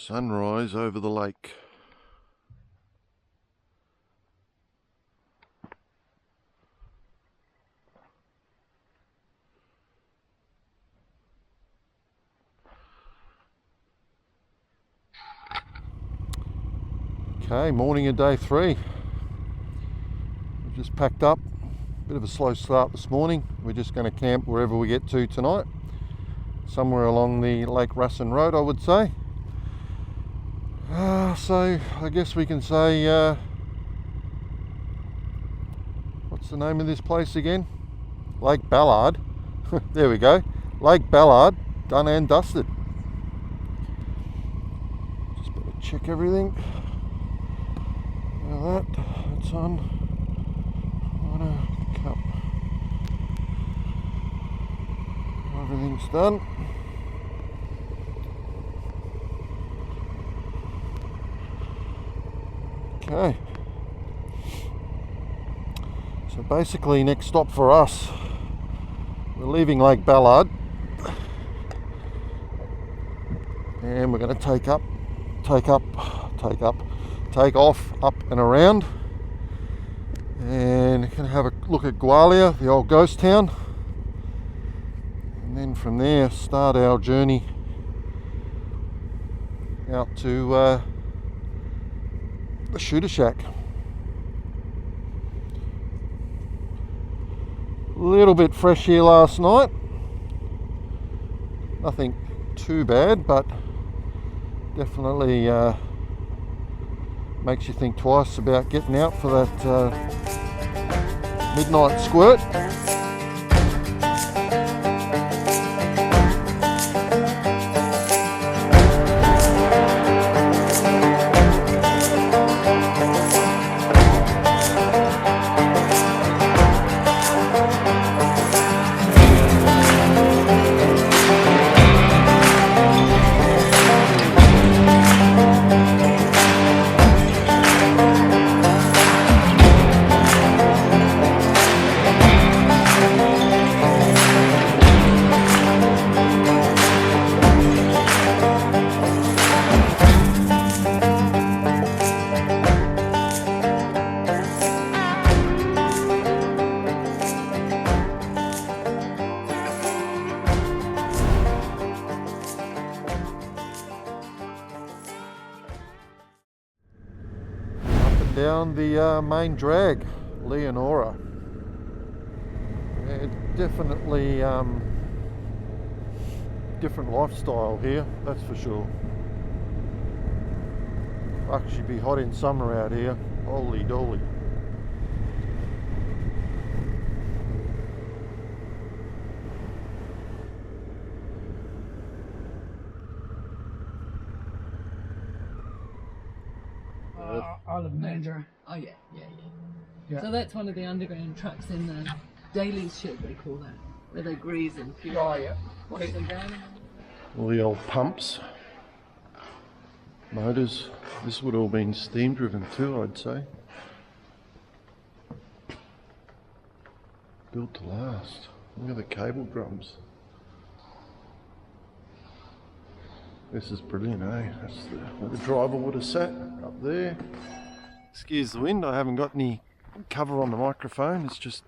Sunrise over the lake. Okay, morning of day 3. We've just packed up. Bit of a slow start this morning. We're just going to camp wherever we get to tonight. Somewhere along the Lake Rason Road, I would say. So I guess we can say, what's the name of this place again? Lake Ballard. There we go. Lake Ballard, done and dusted. Just better check everything. That's on. Water cup. Everything's done. Okay. So basically, next stop for us, we're leaving Lake Ballard, and we're going to take off, up and around, and can have a look at Gwalia, the old ghost town, and then from there start our journey out to the shooter shack. A little bit fresh here last night, nothing too bad, but definitely makes you think twice about getting out for that midnight squirt. Down the main drag, Leonora. Yeah, definitely different lifestyle here, that's for sure. Actually be hot in summer out here, holy dolly. Manager. Oh yeah. So that's one of the underground trucks in the daily shed, they call that, where they grease and fuel. Oh yeah. Wash them down. All the old pumps, motors. This would all been steam driven too, I'd say. Built to last. Look at the cable drums. This is brilliant, eh? That's where the driver would have sat, up there. Excuse the wind, I haven't got any cover on the microphone, it's just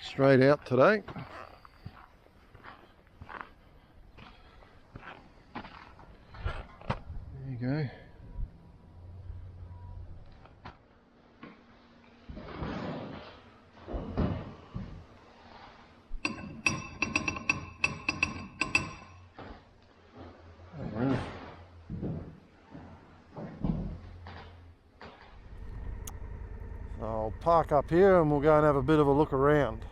straight out today. There you go. I'll park up here and we'll go and have a bit of a look around.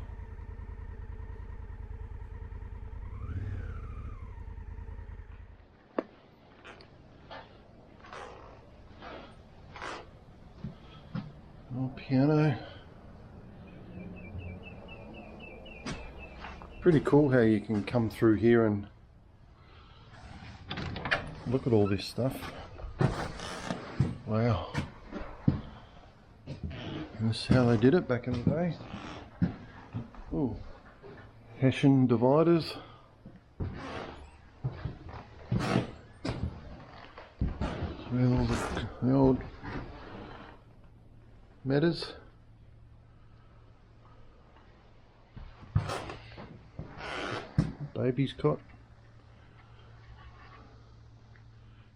Old piano. Pretty cool how you can come through here and look at all this stuff. Wow. This is how they did it back in the day. Ooh. Hessian dividers. All the old meadows. Baby's cot.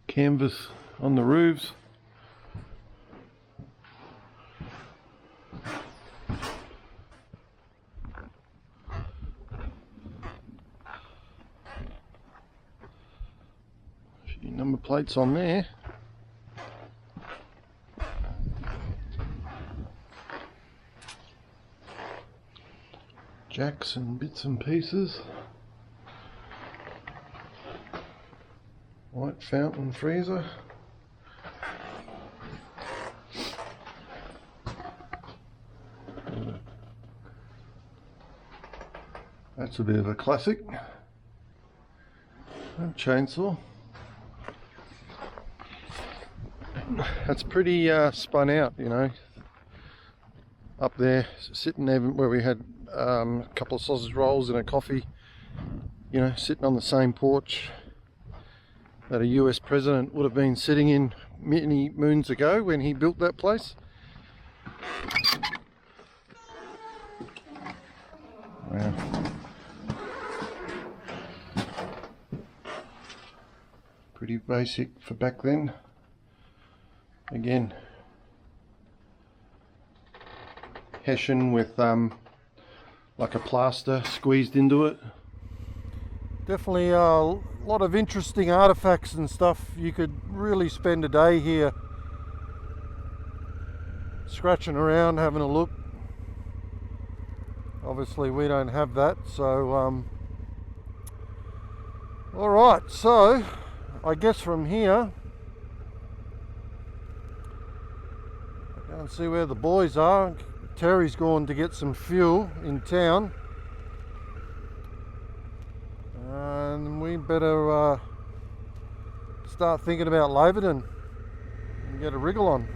Canvas on the roofs. Few number plates on there. Jacks and bits and pieces. White fountain freezer. That's a bit of a classic. And chainsaw. That's pretty spun out, you know. Up there, sitting there where we had a couple of sausage rolls and a coffee, you know, sitting on the same porch that a US president would have been sitting in many moons ago when he built that place. Wow. Pretty basic for back then. Again, hessian with like a plaster squeezed into it. Definitely a lot of interesting artifacts and stuff. You could really spend a day here scratching around, having a look. Obviously we don't have that, so alright, so I guess from here I can't see where the boys are. Terry's gone to get some fuel in town. And we better start thinking about Laverton and get a wriggle on.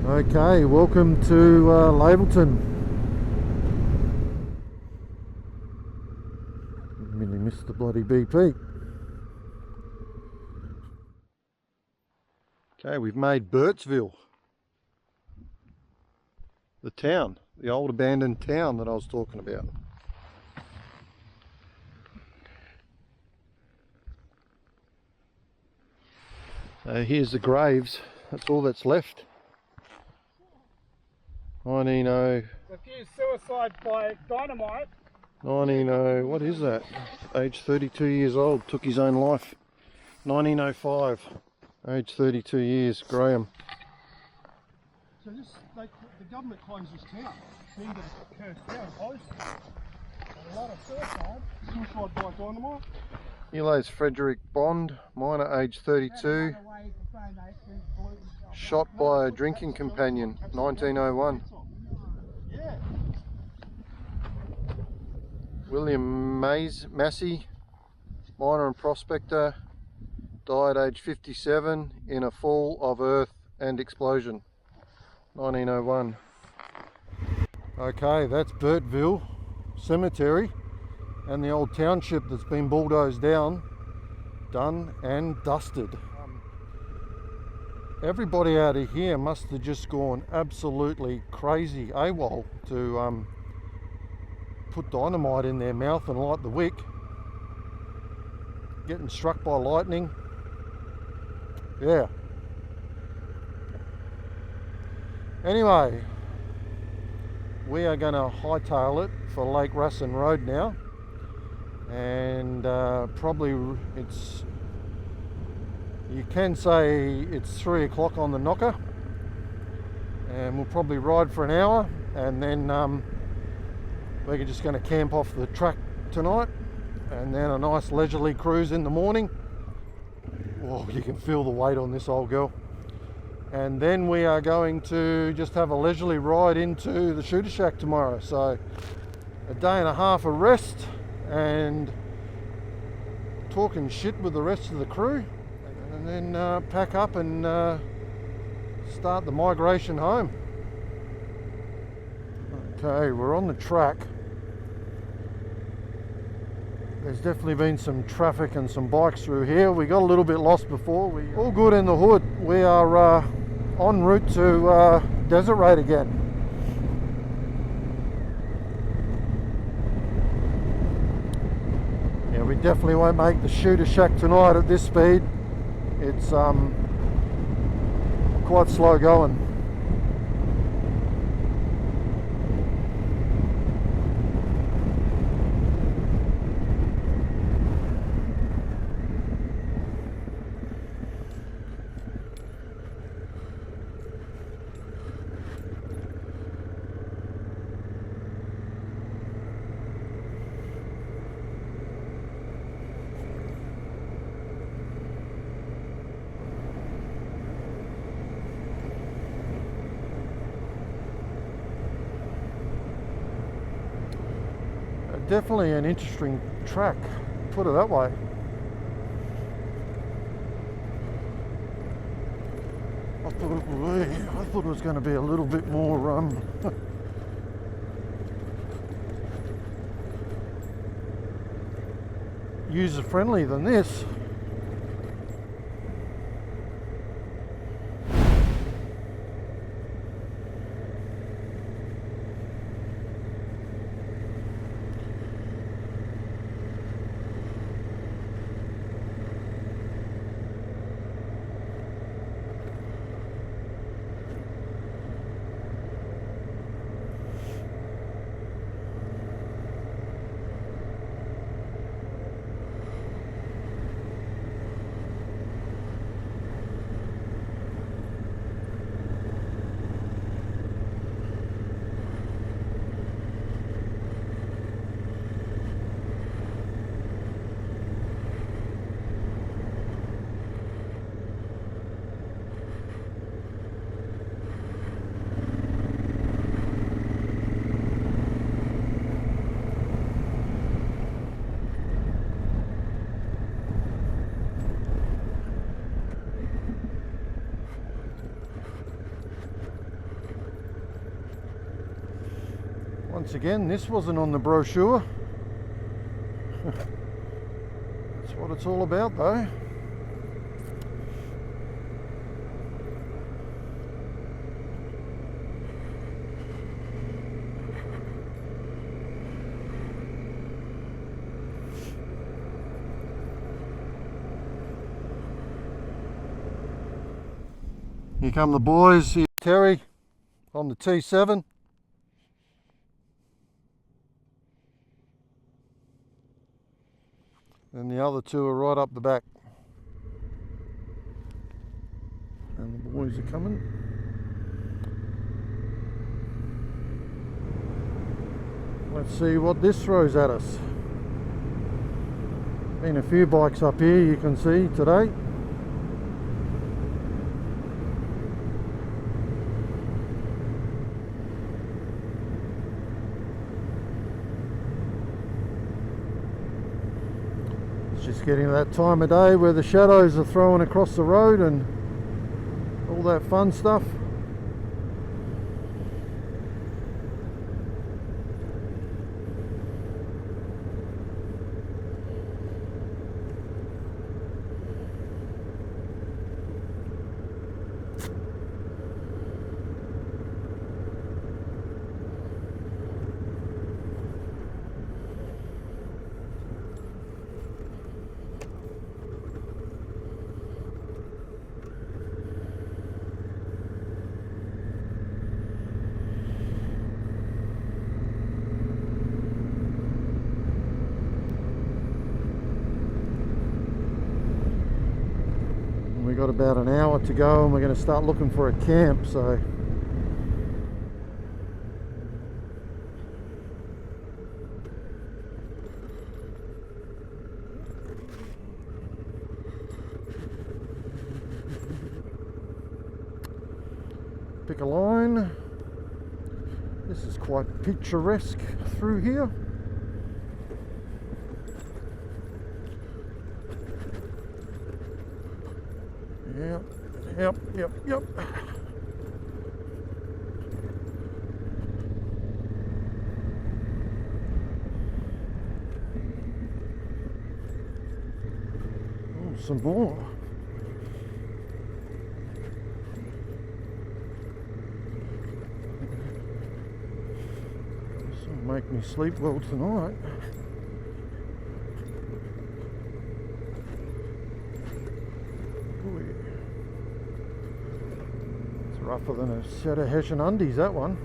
Okay, welcome to Laverton. Nearly missed the bloody BP. Okay, we've made Burtville. The town. The old abandoned town that I was talking about. Here's the graves. That's all that's left. 190. A few suicides by dynamite. 190. What is that? Age 32 years old. Took his own life. 1905. Age 32 years. Graham. So this, the government claims this town being a cursed town, obviously. A lot of suicide by dynamite. Eli's Frederick Bond, minor, age 32. Shot by a drinking companion, 1901. Yeah. William Massey, miner and prospector, died age 57 in a fall of earth and explosion, 1901. Okay, that's Burtville Cemetery and the old township that's been bulldozed down, done and dusted. Everybody out of here must have just gone absolutely crazy AWOL to put dynamite in their mouth and light the wick. Getting struck by lightning. Yeah. Anyway, we are going to hightail it for Lake Rason Road now, and probably it's, you can say it's 3 o'clock on the knocker, and we'll probably ride for an hour, and then we're just going to camp off the track tonight, and then a nice leisurely cruise in the morning. Whoa, you can feel the weight on this old girl. And then we are going to just have a leisurely ride into the shooter shack tomorrow. So a day and a half of rest and talking shit with the rest of the crew, and then pack up and start the migration home. Okay, we're on the track. There's definitely been some traffic and some bikes through here. We got a little bit lost before. All good in the hood. We are en route to Desert Raid again. Yeah, we definitely won't make the Shooter Shack tonight at this speed. It's quite slow going. Definitely an interesting track, put it that way. I thought it was going to be a little bit more user-friendly than this. Once again, this wasn't on the brochure. That's what it's all about, though. Here come the boys. Here's Terry on the T7. And the other two are right up the back. And the boys are coming. Let's see what this throws at us. Been a few bikes up here, you can see today. Just getting to that time of day where the shadows are thrown across the road and all that fun stuff. We've got about an hour to go and we're going to start looking for a camp, so pick a line. This is quite picturesque through here. Yep. some more. This will make me sleep well tonight. Ooh. It's rougher than a set of Hessian undies, that one.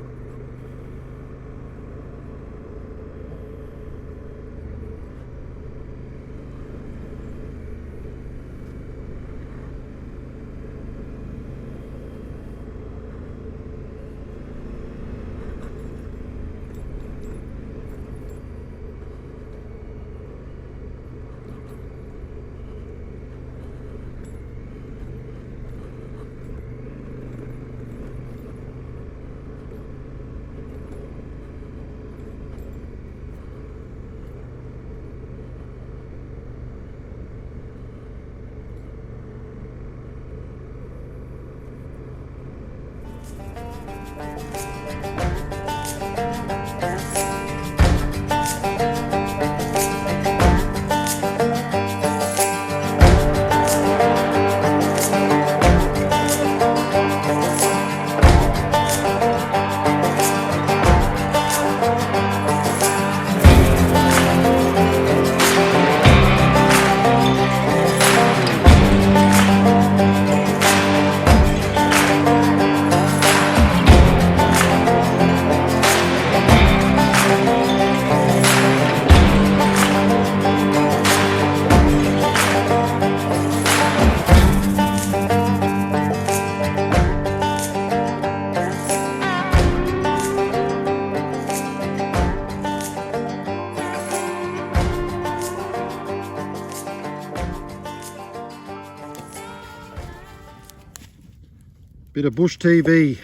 Bit of bush TV.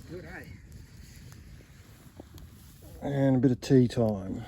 Good, eh? And a bit of tea time.